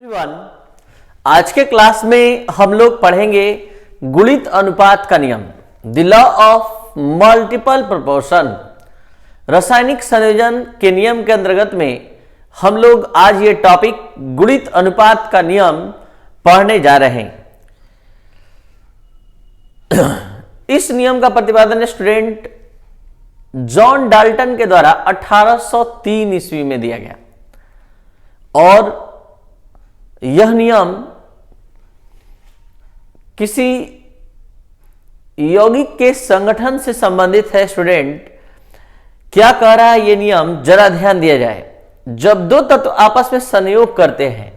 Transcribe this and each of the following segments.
Everyone, आज के class में हम लोग पढ़ेंगे गुणित अनुपात का नियम, the law of multiple proportion. रासायनिक संयोजन के नियम के अंतर्गत में हम लोग आज ये टॉपिक गुणित अनुपात का नियम पढ़ने जा रहे हैं। इस नियम का प्रतिपादन स्टूडेंट जॉन डाल्टन के द्वारा 1803 ईस्वी में दिया गया और यह नियम किसी यौगिक के संगठन से संबंधित है। स्टूडेंट क्या कह रहा है ये नियम, जरा ध्यान दिया जाए। जब दो तत्व आपस में संयोग करते हैं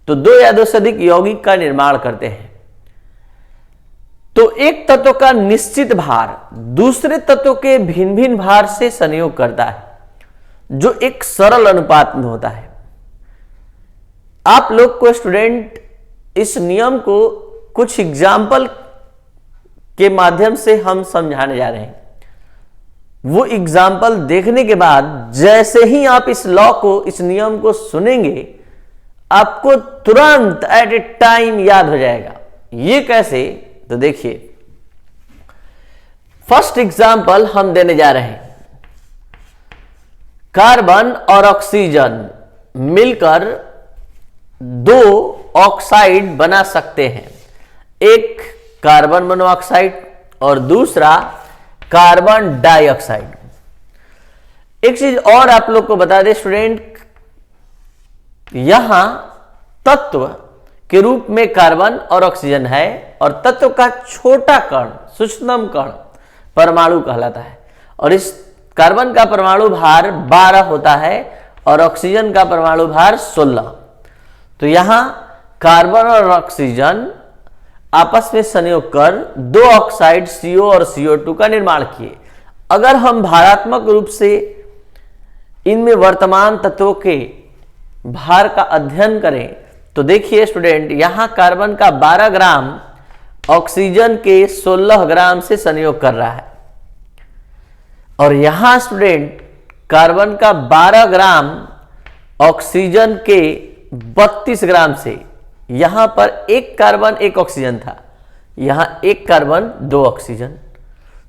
तो दो या दो से अधिक यौगिक का निर्माण करते हैं, तो एक तत्व का निश्चित भार दूसरे तत्व के भिन्न भिन्न भार से संयोग करता है, जो एक सरल अनुपात में होता है। आप लोग को स्टूडेंट इस नियम को कुछ एग्जाम्पल के माध्यम से हम समझाने जा रहे हैं। वो एग्जाम्पल देखने के बाद जैसे ही आप इस लॉ को, इस नियम को सुनेंगे, आपको तुरंत एट ए टाइम याद हो जाएगा। ये कैसे, तो देखिए फर्स्ट एग्जाम्पल हम देने जा रहे हैं। कार्बन और ऑक्सीजन मिलकर दो ऑक्साइड बना सकते हैं, एक कार्बन मोनोऑक्साइड और दूसरा कार्बन डाइऑक्साइड। एक चीज और आप लोग को बता दें स्टूडेंट, यहां तत्व के रूप में कार्बन और ऑक्सीजन है और तत्व का छोटा कण, सूक्ष्मतम कण परमाणु कहलाता है, और इस कार्बन का परमाणु भार 12 होता है और ऑक्सीजन का परमाणु भार 16। तो यहां कार्बन और ऑक्सीजन आपस में संयोग कर दो ऑक्साइड CO और CO2 का निर्माण किए। अगर हम भारात्मक रूप से इनमें वर्तमान तत्वों के भार का अध्ययन करें तो देखिए स्टूडेंट, यहां कार्बन का 12 ग्राम ऑक्सीजन के 16 ग्राम से संयोग कर रहा है, और यहां स्टूडेंट कार्बन का 12 ग्राम ऑक्सीजन के 32 ग्राम से, यहां पर एक कार्बन एक ऑक्सीजन था, यहां एक कार्बन दो ऑक्सीजन,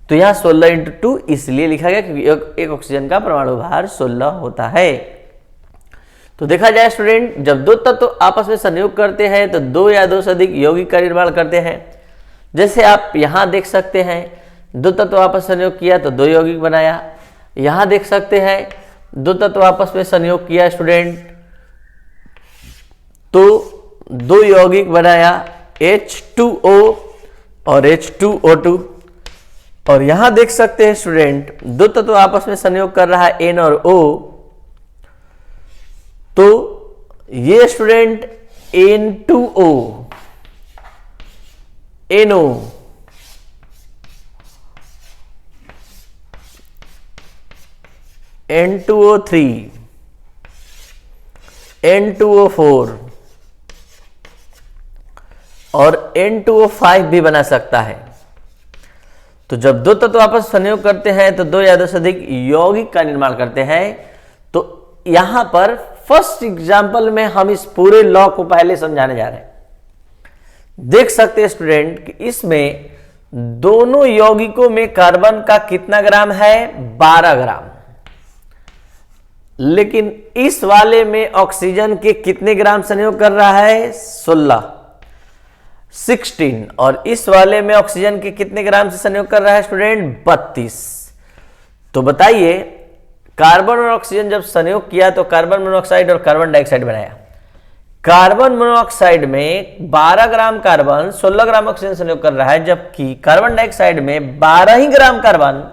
तो यहां 16 × 2 इसलिए लिखा गया क्योंकि एक ऑक्सीजन का परमाणु भार 16 होता है। तो देखा जाए स्टूडेंट, जब दो तत्व आपस में संयोग करते हैं तो दो या दो से अधिक यौगिक का निर्माण करते हैं। जैसे आप यहां देख सकते हैं, दो तत्व आपस में संयोग किया तो दो यौगिक बनाया। यहां देख सकते हैं दो तत्व आपस में संयोग किया स्टूडेंट तो दो यौगिक बनाया, H2O और H2O2। और यहां देख सकते हैं स्टूडेंट, दो तत्व आपस में संयोग कर रहा है N और O, तो ये student N2O, NO, N2O3, N2O4 और N2O5 भी बना सकता है। तो जब दो तत्व आपस में संयोग करते हैं तो दो या दो से अधिक यौगिक का निर्माण करते हैं। तो यहां पर फर्स्ट एग्जांपल में हम इस पूरे लॉ को पहले समझाने जा रहे हैं। देख सकते हैं स्टूडेंट कि इसमें दोनों यौगिकों में कार्बन का कितना ग्राम है, 12 ग्राम, लेकिन इस वाले में ऑक्सीजन के कितने ग्राम संयोग कर रहा है, 16, और इस वाले में ऑक्सीजन के कितने ग्राम से संयोग कर रहा है स्टूडेंट, 32। तो बताइए, कार्बन और ऑक्सीजन जब संयोग किया तो कार्बन मोनोऑक्साइड और कार्बन डाइऑक्साइड बनाया। कार्बन मोनोऑक्साइड में 12 ग्राम कार्बन 16 ग्राम ऑक्सीजन संयोग कर रहा है, जबकि कार्बन डाइऑक्साइड में 12 ही ग्राम कार्बन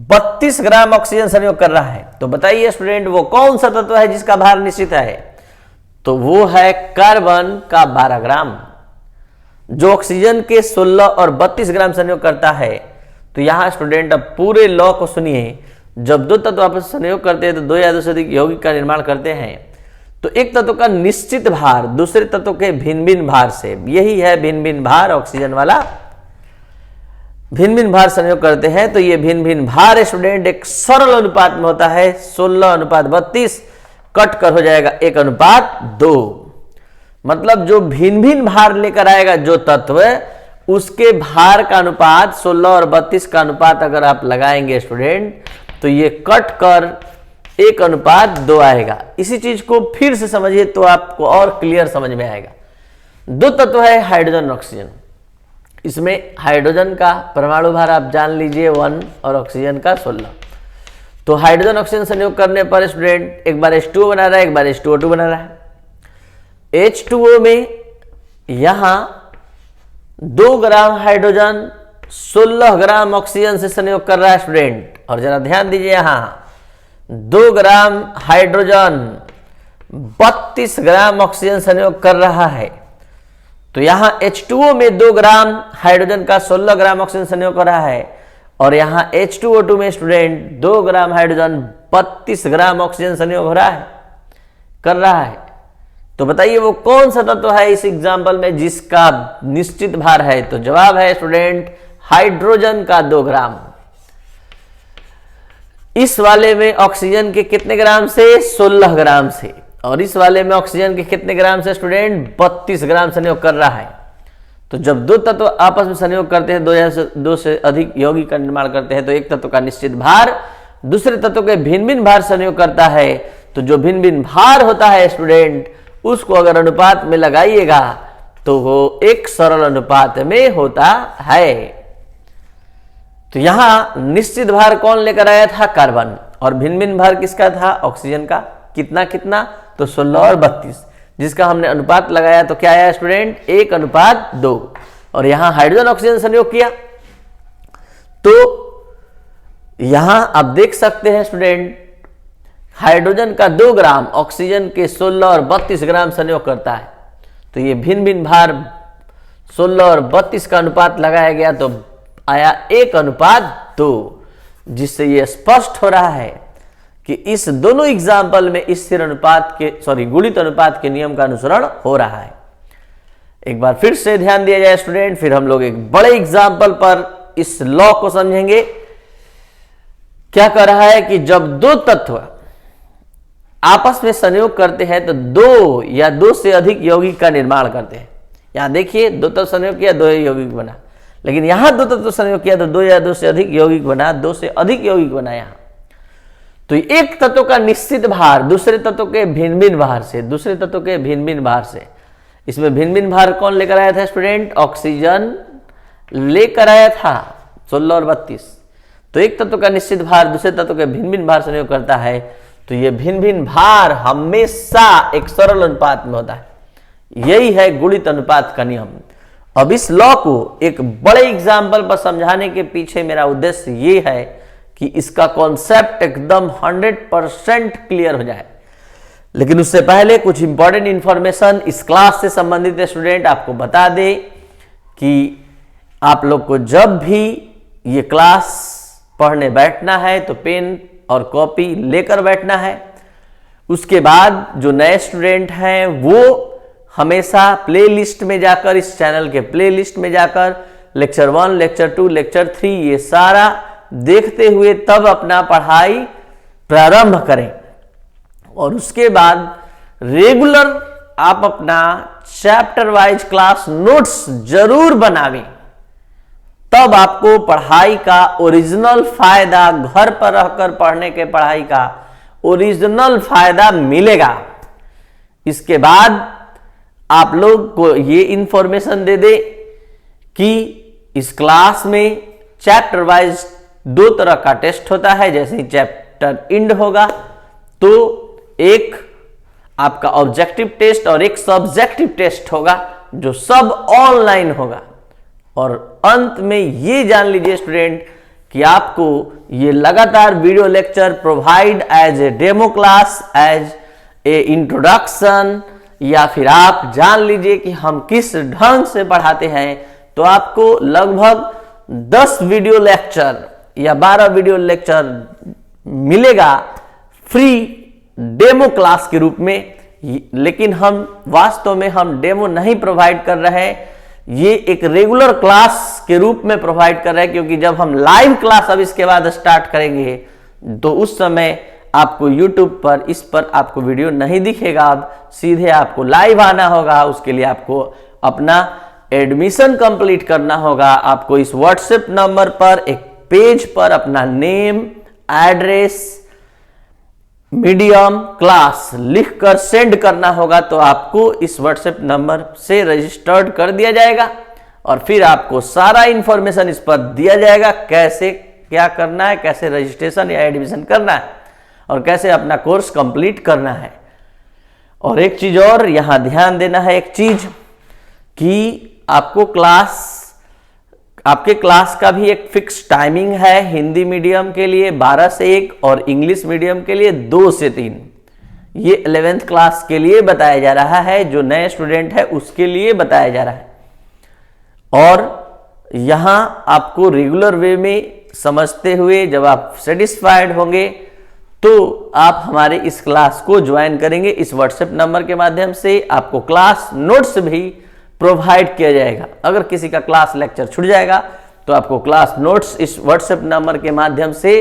32 ग्राम ऑक्सीजन संयोग कर रहा है। तो बताइए स्टूडेंट, वो कौन सा तत्व है जिसका भार निश्चित है, तो वो है कार्बन का 12 ग्राम, जो ऑक्सीजन के 16 और 32 ग्राम संयोग करता है। तो यहां स्टूडेंट अब पूरे लॉ को सुनिए। जब दो तत्व आपस में संयोग करते हैं तो दो या दो से अधिक यौगिक का निर्माण करते हैं, तो एक तत्व का निश्चित भार दूसरे तत्व के भिन्न भिन्न भार से, यही है भिन्न भिन्न भार, ऑक्सीजन वाला भिन्न भिन्न भार संयोग करते हैं। तो ये भिन्न भिन्न भार स्टूडेंट एक सरल अनुपात में होता है, 16:32 कट कर हो जाएगा 1:2। मतलब जो भिन्न भिन्न भार लेकर आएगा जो तत्व, उसके भार का अनुपात 16 और 32 का अनुपात अगर आप लगाएंगे स्टूडेंट, तो ये कट कर 1:2 आएगा। इसी चीज को फिर से समझिए तो आपको और क्लियर समझ में आएगा। दो तत्व है हाइड्रोजन और ऑक्सीजन। इसमें हाइड्रोजन का परमाणु भार आप जान लीजिए 1 और ऑक्सीजन का 16। तो हाइड्रोजन ऑक्सीजन संयोग करने पर स्टूडेंट एक बार H2O बना रहा है, एक बार H2O2 बना रहा है। H2O में यहां 2 ग्राम हाइड्रोजन 16 ग्राम ऑक्सीजन से संयोग कर रहा है स्टूडेंट। और जरा ध्यान दीजिए, यहां 2 ग्राम हाइड्रोजन 32 ग्राम ऑक्सीजन संयोग कर रहा है। तो यहां H2O में 2 ग्राम हाइड्रोजन का 16 ग्राम ऑक्सीजन संयोग कर रहा है, और यहां H2O2 में student 2 gram hydrogen 32 gram oxygen संयोग हो रहा है, कर रहा है। तो बताइए वो कौन सा तत्व है इस एग्जाम्पल में जिसका निश्चित भार है? तो जवाब है स्टूडेंट हाइड्रोजन का 2 ग्राम। इस वाले में ऑक्सीजन के कितने ग्राम से? 16 ग्राम से। और इस वाले में ऑक्सीजन के कितने ग्राम से स्टूडेंट? 32 ग्राम संयोग कर रहा है। तो जब दो तत्व आपस में संयोग करते हैं, दो से अधिक यौगिक का निर्माण करते हैं, तो एक तत्व का निश्चित भार दूसरे तत्व के भिन्न भिन्न भार संयोग करता है। तो जो भिन्न भिन्न भार होता है स्टूडेंट, उसको अगर अनुपात में लगाइएगा तो वो एक सरल अनुपात में होता है। तो यहां निश्चित भार कौन लेकर आया था? कार्बन। और भिन्न भिन्न भार किसका था? ऑक्सीजन का। कितना कितना? तो 16 और 32, जिसका हमने अनुपात लगाया तो क्या आया स्टूडेंट? 1:2। और यहां हाइड्रोजन ऑक्सीजन संयोग किया तो यहां आप देख सकते हैं स्टूडेंट, हाइड्रोजन का 2 ग्राम ऑक्सीजन के 16 और 32 ग्राम संयोग करता है। तो ये भिन्न भिन्न भार 16 और 32 का अनुपात लगाया गया तो आया 1:2, जिससे ये स्पष्ट हो रहा है कि इस दोनों एग्जाम्पल में इस स्थिर अनुपात के गुणित अनुपात के नियम का अनुसरण हो रहा है। एक बार फिर से ध्यान दिया जाए स्टूडेंट, फिर हम लोग एक बड़े एग्जाम्पल पर इस लॉ को समझेंगे। क्या कर रहा है कि जब दो तत्व आपस में संयोग करते हैं तो 2 या 2 से अधिक यौगिक का निर्माण करते हैं। यहां देखिए 2 तत्व संयोग किया, 2 यौगिक बना। लेकिन यहां 2 तत्व संयोग किया तो 2 या 2 से अधिक यौगिक बना, 2 से अधिक यौगिक बना। यहां तो एक तत्व का निश्चित भार दूसरे तत्व के भिन्न भिन्न भार से, दूसरे तत्व के भिन्न भिन्न भार से, इसमें भिन्न भिन्न भार कौन लेकर आया था स्टूडेंट? ऑक्सीजन लेकर आया था 16 और 32। तो एक तत्व का निश्चित भार दूसरे तत्व के भिन्न भिन्न भार संयोग करता है, तो ये भिन्न भिन्न भार हमेशा एक सरल अनुपात में होता है। यही है गुणित अनुपात का नियम। अब इस लॉ को एक बड़े एग्जाम्पल पर समझाने के पीछे मेरा उद्देश्य ये है कि इसका कॉन्सेप्ट एकदम 100% क्लियर हो जाए। लेकिन उससे पहले कुछ इंपॉर्टेंट इंफॉर्मेशन इस क्लास से संबंधित स्टूडेंट आपको बता दे कि आप लोग को जब भी ये क्लास पढ़ने बैठना है तो पेन और कॉपी लेकर बैठना है। उसके बाद जो नए स्टूडेंट हैं वो हमेशा प्लेलिस्ट में जाकर, इस चैनल के प्लेलिस्ट में जाकर लेक्चर 1, लेक्चर 2, लेक्चर 3 ये सारा देखते हुए तब अपना पढ़ाई प्रारंभ करें। और उसके बाद रेगुलर आप अपना चैप्टर वाइज क्लास नोट्स जरूर बनावें, तब आपको पढ़ाई का ओरिजिनल फायदा, घर पर रहकर पढ़ने के पढ़ाई का ओरिजिनल फायदा मिलेगा। इसके बाद आप लोग को ये इंफॉर्मेशन दे दे कि इस क्लास में चैप्टर वाइज 2 तरह का टेस्ट होता है। जैसे ही चैप्टर एंड होगा तो एक आपका ऑब्जेक्टिव टेस्ट और एक सब्जेक्टिव टेस्ट होगा, जो सब ऑनलाइन होगा। और अंत में ये जान लीजिए स्टूडेंट कि आपको ये लगातार video lecture provide as a demo class, as a introduction, या फिर आप जान लीजिए कि हम किस ढंग से पढ़ाते हैं। तो आपको लगभग 10 वीडियो लेक्चर या 12 वीडियो लेक्चर मिलेगा फ्री डेमो क्लास के रूप में। लेकिन हम वास्तव में हम डेमो नहीं प्रोवाइड कर रहे हैं, ये एक रेगुलर क्लास के रूप में प्रोवाइड कर रहे हैं, क्योंकि जब हम लाइव क्लास अब इसके बाद स्टार्ट करेंगे तो उस समय आपको YouTube पर इस पर आपको वीडियो नहीं दिखेगा, अब सीधे आपको लाइव आना होगा। उसके लिए आपको अपना एडमिशन कंप्लीट करना होगा। आपको इस व्हाट्सएप नंबर पर एक पेज पर अपना नेम, एड्रेस, मीडियम, क्लास लिखकर सेंड करना होगा। तो आपको इस व्हाट्सएप नंबर से रजिस्टर्ड कर दिया जाएगा और फिर आपको सारा इंफॉर्मेशन इस पर दिया जाएगा, कैसे क्या करना है, कैसे रजिस्ट्रेशन या एडमिशन करना है और कैसे अपना कोर्स कंप्लीट करना है। और एक चीज और यहां ध्यान देना है, एक चीज कि आपके क्लास का भी एक फिक्स टाइमिंग है। हिंदी मीडियम के लिए 12 से 1 और इंग्लिश मीडियम के लिए 2 से 3। ये 11th क्लास के लिए बताया जा रहा है, जो नए स्टूडेंट है उसके लिए बताया जा रहा है। और यहां आपको रेगुलर वे में समझते हुए जब आप सेटिस्फाइड होंगे तो आप हमारे इस क्लास को ज्वाइन करेंगे। इस व्हाट्सएप नंबर के माध्यम से आपको क्लास नोट्स भी प्रोवाइड किया जाएगा। अगर किसी का क्लास लेक्चर छूट जाएगा तो आपको क्लास नोट्स इस व्हाट्सएप नंबर के माध्यम से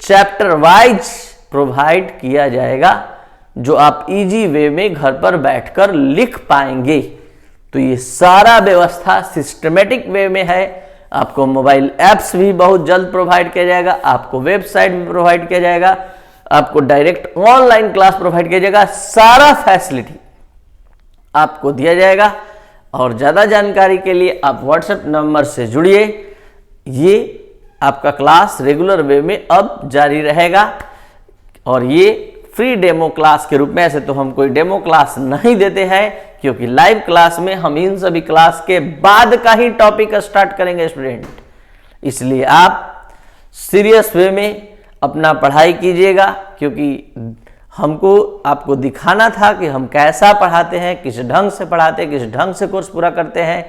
चैप्टर वाइज प्रोवाइड किया जाएगा, जो आप इजी वे में घर पर बैठकर लिख पाएंगे। तो ये सारा व्यवस्था सिस्टमेटिक वे में है। आपको मोबाइल ऐप्स भी बहुत जल्द प्रोवाइड किया जाएगा, आपको वेबसाइट भी प्रोवाइड किया जाएगा, आपको डायरेक्ट ऑनलाइन क्लास प्रोवाइड किया जाएगा। सारा फैसिलिटी आपको दिया जाएगा। और ज्यादा जानकारी के लिए आप व्हाट्सएप नंबर से जुड़िए। ये आपका क्लास रेगुलर वे में अब जारी रहेगा और ये फ्री डेमो क्लास के रूप में। ऐसे तो हम कोई डेमो क्लास नहीं देते हैं, क्योंकि लाइव क्लास में हम इन सभी क्लास के बाद का ही टॉपिक स्टार्ट करेंगे स्टूडेंट। इसलिए आप सीरियस वे में अपना पढ़ाई कीजिएगा, क्योंकि हमको आपको दिखाना था कि हम कैसा पढ़ाते हैं, किस ढंग से पढ़ाते हैं, किस ढंग से कोर्स पूरा करते हैं,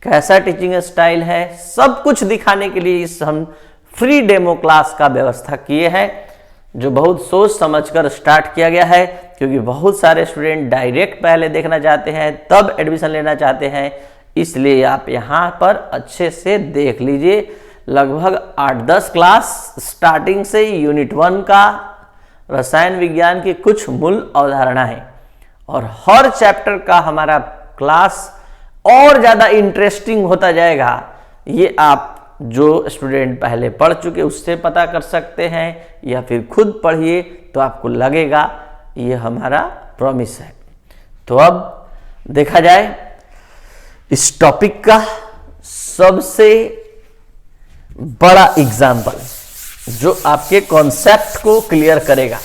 कैसा टीचिंग स्टाइल है, सब कुछ दिखाने के लिए इस हम फ्री डेमो क्लास का व्यवस्था किए हैं, जो बहुत सोच समझकर स्टार्ट किया गया है। क्योंकि बहुत सारे स्टूडेंट डायरेक्ट पहले देखना चाहते हैं, तब एडमिशन लेना चाहते हैं। इसलिए आप यहाँ पर अच्छे से देख लीजिए। लगभग 8-10 क्लास स्टार्टिंग से यूनिट 1 का रसायन विज्ञान की कुछ मूल अवधारणाएं, और हर चैप्टर का हमारा क्लास और ज्यादा इंटरेस्टिंग होता जाएगा। ये आप जो स्टूडेंट पहले पढ़ चुके उससे पता कर सकते हैं, या फिर खुद पढ़िए तो आपको लगेगा। ये हमारा प्रॉमिस है। तो अब देखा जाए इस टॉपिक का सबसे बड़ा एग्जाम्पल जो आपके कॉन्सेप्ट को क्लियर करेगा।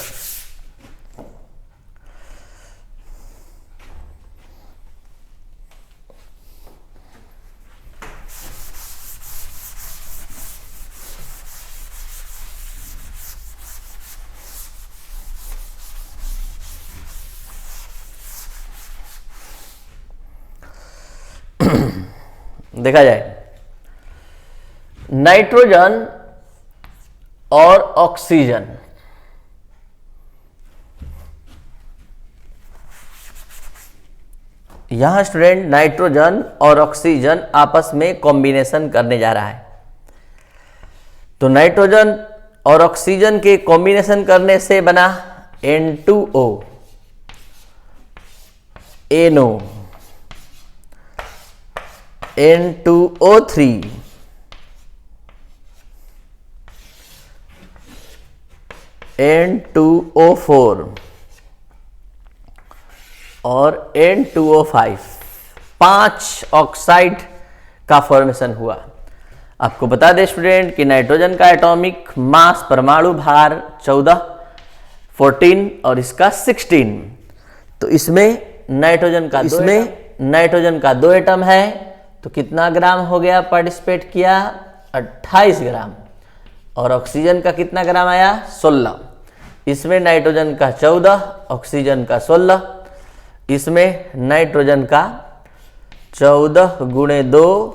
देखा जाए, नाइट्रोजन और ऑक्सीजन यहां स्टूडेंट नाइट्रोजन और ऑक्सीजन आपस में कॉम्बिनेशन करने जा रहा है। तो नाइट्रोजन और ऑक्सीजन के कॉम्बिनेशन करने से बना N2O, NO, N2O3, N2O4 और N2O5, 5 ऑक्साइड का फॉर्मेशन हुआ। आपको बता दें स्टूडेंट कि नाइट्रोजन का एटॉमिक मास परमाणु भार 14 और इसका 16। तो इसमें नाइट्रोजन का 2 एटम है, तो कितना ग्राम हो गया, पार्टिसिपेट किया 28 ग्राम। और ऑक्सीजन का कितना ग्राम आया, 16। इसमें नाइट्रोजन का 14, ऑक्सीजन का 16। इसमें नाइट्रोजन का 14 गुणे 2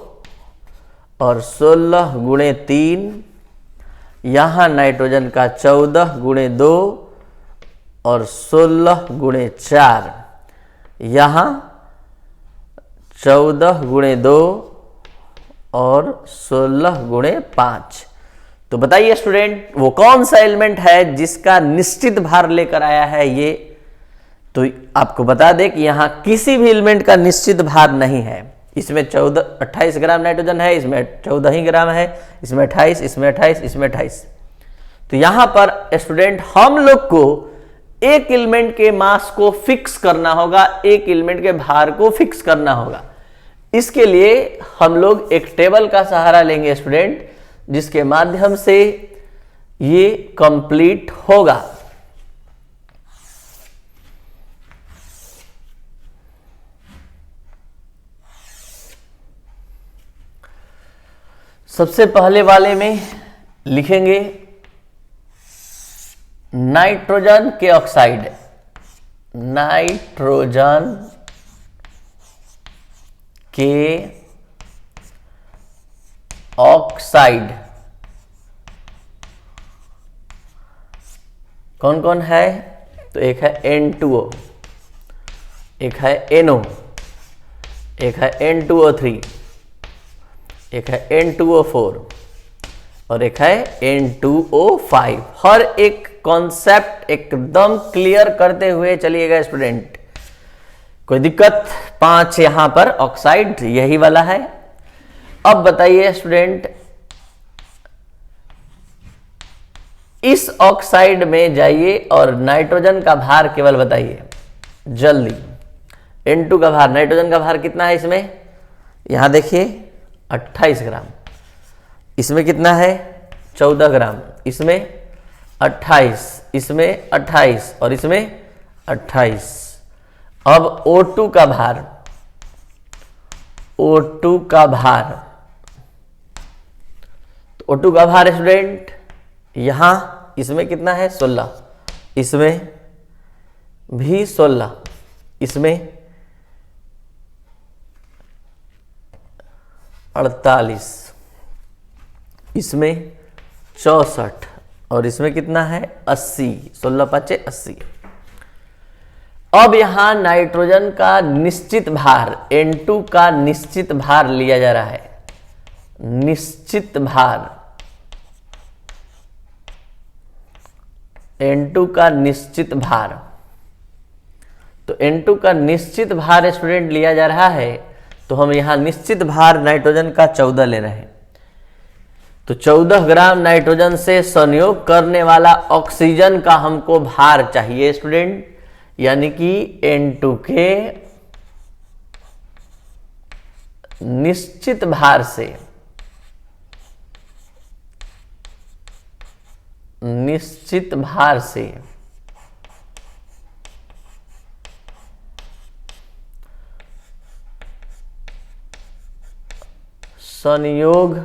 और 16 गुणे 3। यहाँ नाइट्रोजन का 14 गुणे 2 और 16 गुणे 4। यहाँ 14 गुणे 2 और 16 गुणे 5। तो बताइए स्टूडेंट, वो कौन सा एलिमेंट है जिसका निश्चित भार लेकर आया है ये? तो आपको बता दें कि यहां किसी भी एलिमेंट का निश्चित भार नहीं है। इसमें 28 ग्राम नाइट्रोजन है, इसमें 14 ही ग्राम है, इसमें 28, इसमें 28, इसमें 28। तो यहां पर स्टूडेंट हम लोग को एक एलिमेंट के मास को फिक्स करना होगा, एक एलिमेंट के भार को फिक्स करना होगा। इसके लिए हम लोग एक टेबल का सहारा लेंगे स्टूडेंट, जिसके माध्यम से ये कंप्लीट होगा। सबसे पहले वाले में लिखेंगे नाइट्रोजन के ऑक्साइड, नाइट्रोजन के ऑक्साइड कौन कौन है? तो एक है N2O, एक है NO, एक है N2O3, एक है N2O4 और एक है N2O5। हर एक कॉन्सेप्ट एकदम क्लियर करते हुए चलिएगा स्टूडेंट, कोई दिक्कत? 5 यहां पर ऑक्साइड यही वाला है। अब बताइए स्टूडेंट, इस ऑक्साइड में जाइए और नाइट्रोजन का भार केवल बताइए जल्दी। N2 का भार, नाइट्रोजन का भार कितना है इसमें? यहां देखिए 28 ग्राम। इसमें कितना है? 14 ग्राम। इसमें 28, इसमें 28 और इसमें 28। अब O2 का भार, O2 का भार, तो O2 का भार स्टूडेंट यहां इसमें कितना है? 16, इसमें भी 16, इसमें 48, इसमें 64 और इसमें कितना है? 80। 16 5 80। अब यहां नाइट्रोजन का निश्चित भार N2 का निश्चित भार लिया जा रहा है, निश्चित भार N2 का निश्चित भार। तो N2 का निश्चित भार स्टूडेंट लिया जा रहा है, तो हम यहां निश्चित भार नाइट्रोजन का 14 ले रहे हैं। तो 14 ग्राम नाइट्रोजन से संयोग करने वाला ऑक्सीजन का हमको भार चाहिए स्टूडेंट, यानी कि N2 के निश्चित भार से, निश्चित भार से संयोग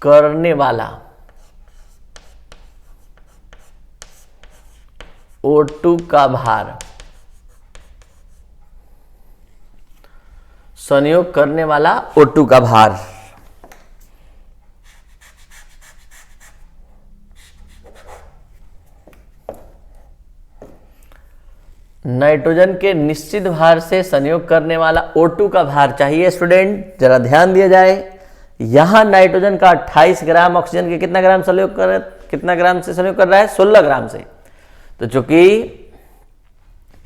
करने वाला O2 का भार, संयोग करने वाला O2 का भार। नाइट्रोजन के निश्चित भार से संयोग करने वाला O2 का भार चाहिए स्टूडेंट। जरा ध्यान दिया जाए, यहां नाइट्रोजन का 28 ग्राम ऑक्सीजन के कितना ग्राम संयोग कर, कितना ग्राम से संयोग कर रहा है? 16 ग्राम से। तो चूंकि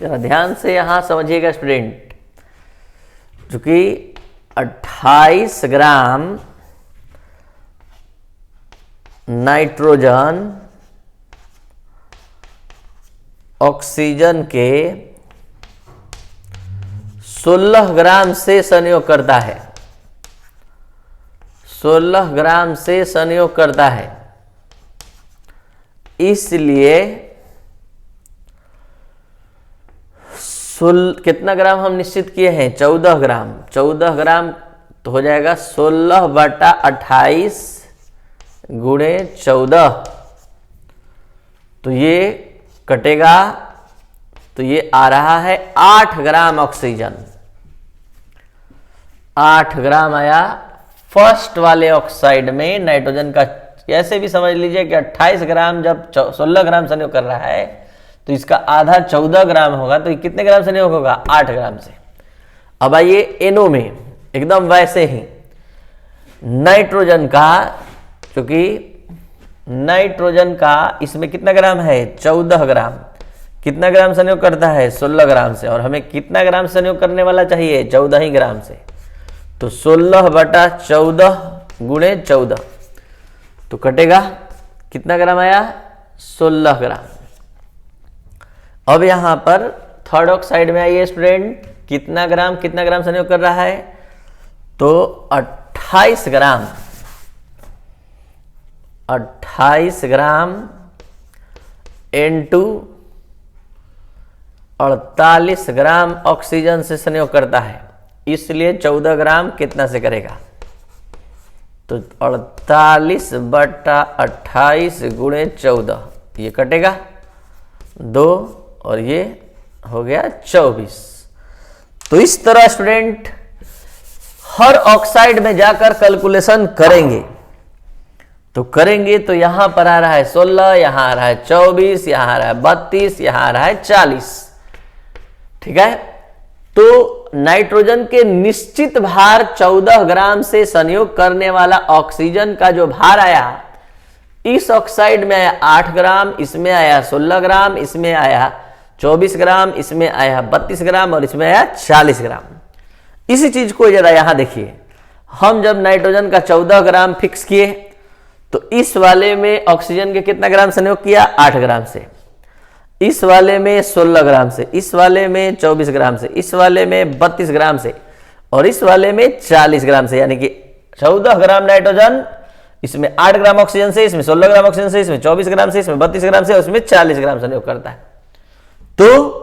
जरा ध्यान से यहां समझिएगा स्टूडेंट, चूंकि 28 ग्राम नाइट्रोजन ऑक्सीजन के 16 ग्राम से संयोग करता है, 16 ग्राम से संयोग करता है। इसलिए कितना ग्राम हम निश्चित किए हैं? 14 ग्राम। 14 ग्राम तो हो जाएगा 16/28 गुणे 14, तो ये कटेगा, तो ये आ रहा है 8 ग्राम ऑक्सीजन। 8 ग्राम आया फर्स्ट वाले ऑक्साइड में नाइट्रोजन का। ऐसे भी समझ लीजिए कि 28 ग्राम जब 16 ग्राम संयोग कर रहा है, तो इसका आधा 14 ग्राम होगा, तो ये कितने ग्राम संयोग होगा? 8 ग्राम से। अब आइए NO में, एकदम वैसे ही नाइट्रोजन का, क्योंकि नाइट्रोजन का इसमें कितना ग्राम है 14 ग्राम, कितना ग्राम संयोग करता है 16 ग्राम से, और हमें कितना ग्राम संयोग करने वाला चाहिए 14 ही ग्राम से, तो 16/14 गुणे 14, तो कटेगा कितना ग्राम आया 16 ग्राम। अब यहां पर थर्ड ऑक्साइड में आइए स्टूडेंट, कितना ग्राम संयोग कर रहा है, तो 28 ग्राम, 28 ग्राम इनटू 48 ग्राम ऑक्सीजन से संयोग करता है, इसलिए 14 ग्राम कितना से करेगा, तो 48/28 गुणे 14, ये कटेगा 2 और ये हो गया 24। तो इस तरह स्टूडेंट हर ऑक्साइड में जाकर कैलकुलेशन करेंगे, तो यहां पर आ रहा है 16, यहां आ रहा है 24, यहां आ रहा है 32, यहां आ रहा है 40, ठीक है। तो नाइट्रोजन के निश्चित भार 14 ग्राम से संयोग करने वाला ऑक्सीजन का जो भार आया, इस ऑक्साइड में आया 8 ग्राम, इसमें आया 16 ग्राम, इसमें आया 24 ग्राम, इसमें आया 32 ग्राम और इसमें आया 40 ग्राम। इसी चीज को जरा यहां देखिए, हम जब नाइट्रोजन का 14 ग्राम फिक्स किए तो इस वाले में ऑक्सीजन के कितना ग्राम संयोग किया 8 ग्राम से, इस वाले में 16 ग्राम से, इस वाले में 24 ग्राम से, इस वाले में 32 ग्राम से और इस वाले में 40 ग्राम से, यानी कि 14 ग्राम नाइट्रोजन, इसमें 8 ग्राम ऑक्सीजन से, इसमें 16 ग्राम ऑक्सीजन से, इसमें 24 ग्राम से, इसमें 32 ग्राम से और इसमें 40 ग्राम संयोग करता है। तो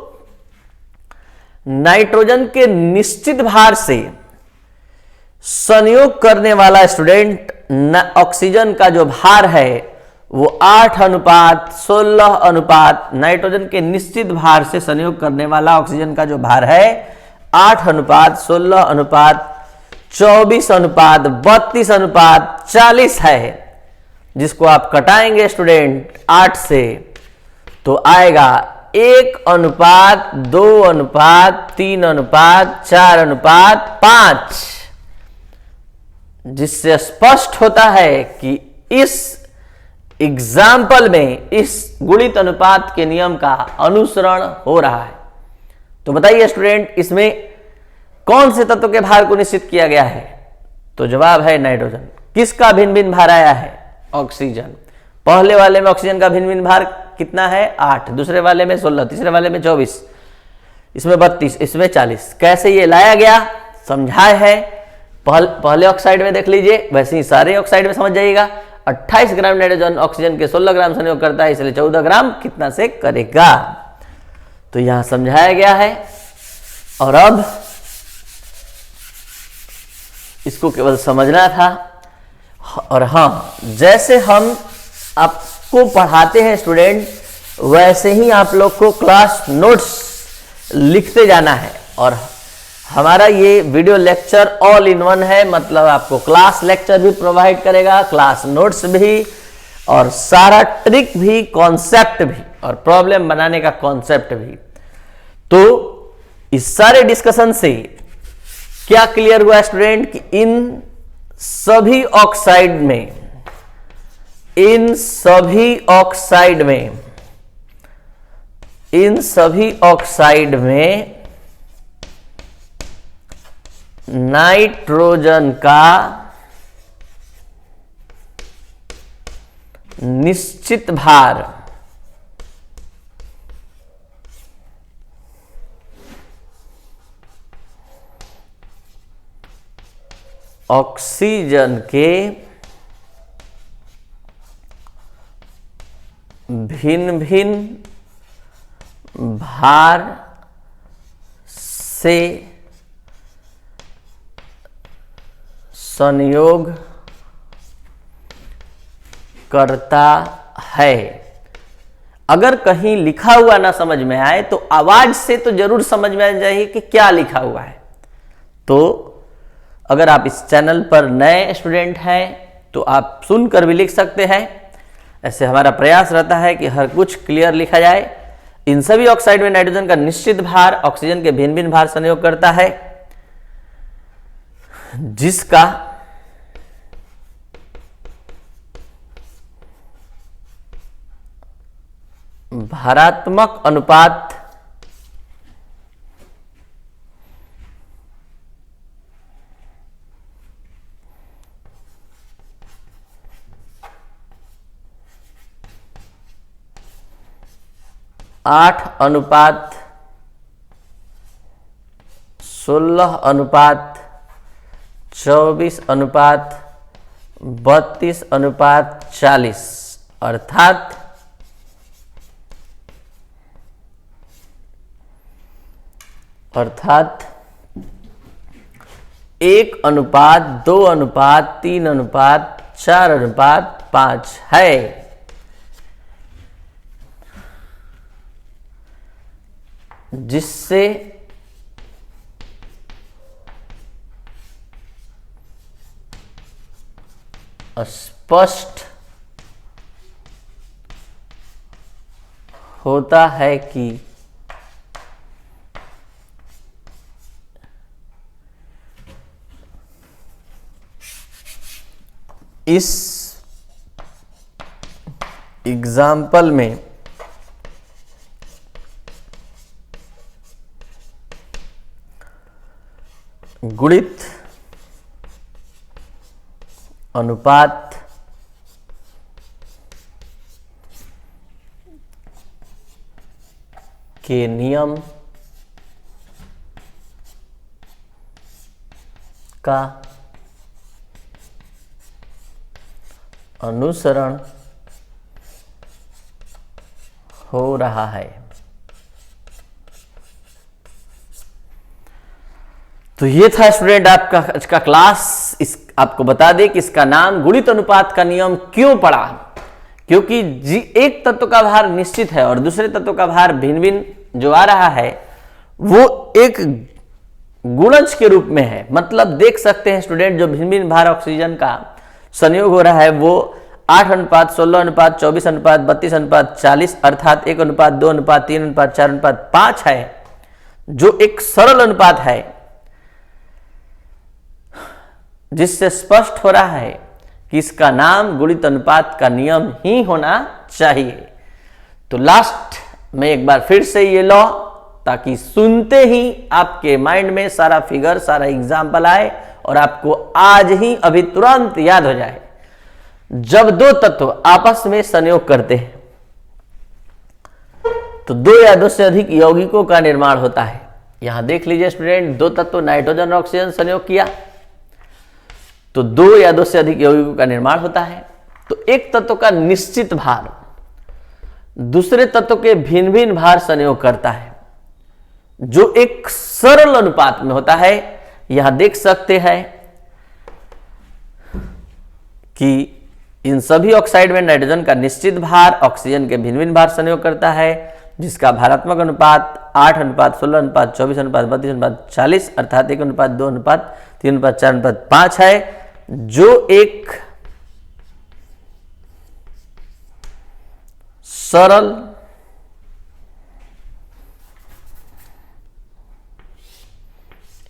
नाइट्रोजन के निश्चित भार से संयोग करने वाला स्टूडेंट ऑक्सीजन का जो भार है वो 8:16 नाइट्रोजन के निश्चित भार से संयोग करने वाला ऑक्सीजन का जो भार है 8:16:24:32:40 है, जिसको आप कटाएंगे स्टूडेंट 8 से तो आएगा 1:2:3:4:5, जिससे स्पष्ट होता है कि इस एग्जाम्पल में इस गुणित अनुपात के नियम का अनुसरण हो रहा है। तो बताइए स्टूडेंट, इसमें कौन से तत्व के भार को निश्चित किया गया है, तो जवाब है नाइट्रोजन। किसका भिन्न भिन्न भार आया है, ऑक्सीजन। पहले वाले में ऑक्सीजन का भिन्न भिन्न भार कितना है 8, दूसरे वाले में 16, तीसरे वाले में 24, इसमें 32, इसमें 40। कैसे ये लाया गया समझाए है, पहले ऑक्साइड में देख लीजिए, वैसे ही सारे ऑक्साइड में समझ जाइएगा। 28 ग्राम नाइट्रोजन ऑक्सीजन के 16 ग्राम संयोग करता है, इसलिए 14 ग्राम कितना से करेगा, तो यहां समझाया गया है। और अब इसको केवल समझना था। और हां, जैसे हम आपको पढ़ाते हैं स्टूडेंट, वैसे ही आप लोग को क्लास नोट्स लिखते जाना है। और हमारा ये video lecture all in one है, मतलब आपको क्लास लेक्चर भी प्रोवाइड करेगा, क्लास नोट्स भी, और सारा ट्रिक भी, कॉन्सेप्ट भी, और प्रॉब्लम बनाने का कॉन्सेप्ट भी। तो इस सारे डिस्कशन से क्या क्लियर हुआ स्टूडेंट कि इन सभी ऑक्साइड में नाइट्रोजन का निश्चित भार ऑक्सीजन के भिन्न भिन्न भार से संयोग करता है। अगर कहीं लिखा हुआ ना समझ में आए तो आवाज से तो जरूर समझ में आ जाए कि क्या लिखा हुआ है। तो अगर आप इस चैनल पर नए स्टूडेंट हैं तो आप सुनकर भी लिख सकते हैं। ऐसे हमारा प्रयास रहता है कि हर कुछ क्लियर लिखा जाए। इन सभी ऑक्साइड में नाइट्रोजन का निश्चित भार ऑक्सीजन के भिन्न भिन्न भार संयोग करता है, जिसका भारात्मक अनुपात आठ अनुपात 16 अनुपात 24 अनुपात 32 अनुपात 40 अर्थात 1 अनुपात 2 अनुपात 3 अनुपात 4 अनुपात 5 है। जिससे स्पष्ट होता है कि इस एग्जाम्पल में गुणित अनुपात के नियम का अनुसरण हो रहा है। तो ये था स्टूडेंट आपका आज का क्लास। आपको बता दें कि इसका नाम गुणित अनुपात का नियम क्यों पड़ा, क्योंकि एक तत्व का भार निश्चित है और दूसरे तत्व का भार भिन्न भिन्न जो आ रहा है वो एक गुणज के रूप में है। मतलब देख सकते हैं स्टूडेंट, जो भिन्न भिन्न भार ऑक्सीजन का संयोग हो रहा है वो 8 अनुपात 16 अनुपात 24 अनुपात 32 अनुपात 40 अर्थात 1 अनुपात 2 अनुपात 3 अनुपात 4 अनुपात 5 है, जो एक सरल अनुपात है, जिससे स्पष्ट हो रहा है कि इसका नाम गुणित अनुपात का नियम ही होना चाहिए। तो लास्ट में एक बार फिर से ये लो, ताकि सुनते ही आपके माइंड में सारा फिगर सारा एग्जाम्पल आए और आपको आज ही अभी तुरंत याद हो जाए। जब दो तत्व आपस में संयोग करते हैं तो दो या दो से अधिक यौगिकों का निर्माण होता है। यहां देख लीजिए स्टूडेंट, दो तत्व नाइट्रोजन और ऑक्सीजन संयोग किया तो दो या दो से अधिक यौगिकों का निर्माण होता है। तो एक तत्व का निश्चित भार दूसरे तत्व के भिन्न भिन्न भार संयोग करता है, जो एक सरल अनुपात में होता है। यहां देख सकते हैं कि इन सभी ऑक्साइड में नाइट्रोजन का निश्चित भार ऑक्सीजन के भिन्न भिन्न भार संयोग करता है, जिसका भारात्मक अनुपात 8 अनुपात 16 अनुपात 24 अनुपात 32 अनुपात 40 अर्थात 1 अनुपात 2 अनुपात 3 अनुपात 4 अनुपात 5 है, जो एक सरल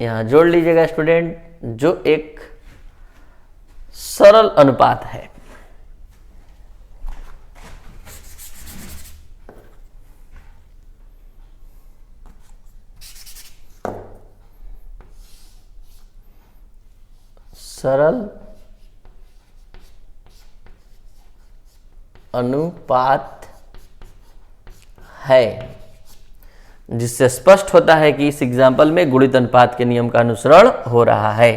यहां जोड़ लीजिएगा स्टूडेंट, जो एक सरल अनुपात है। सरल अनुपात है, जिससे स्पष्ट होता है कि इस एग्जाम्पल में गुणित अनुपात के नियम का अनुसरण हो रहा है।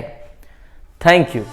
Thank you.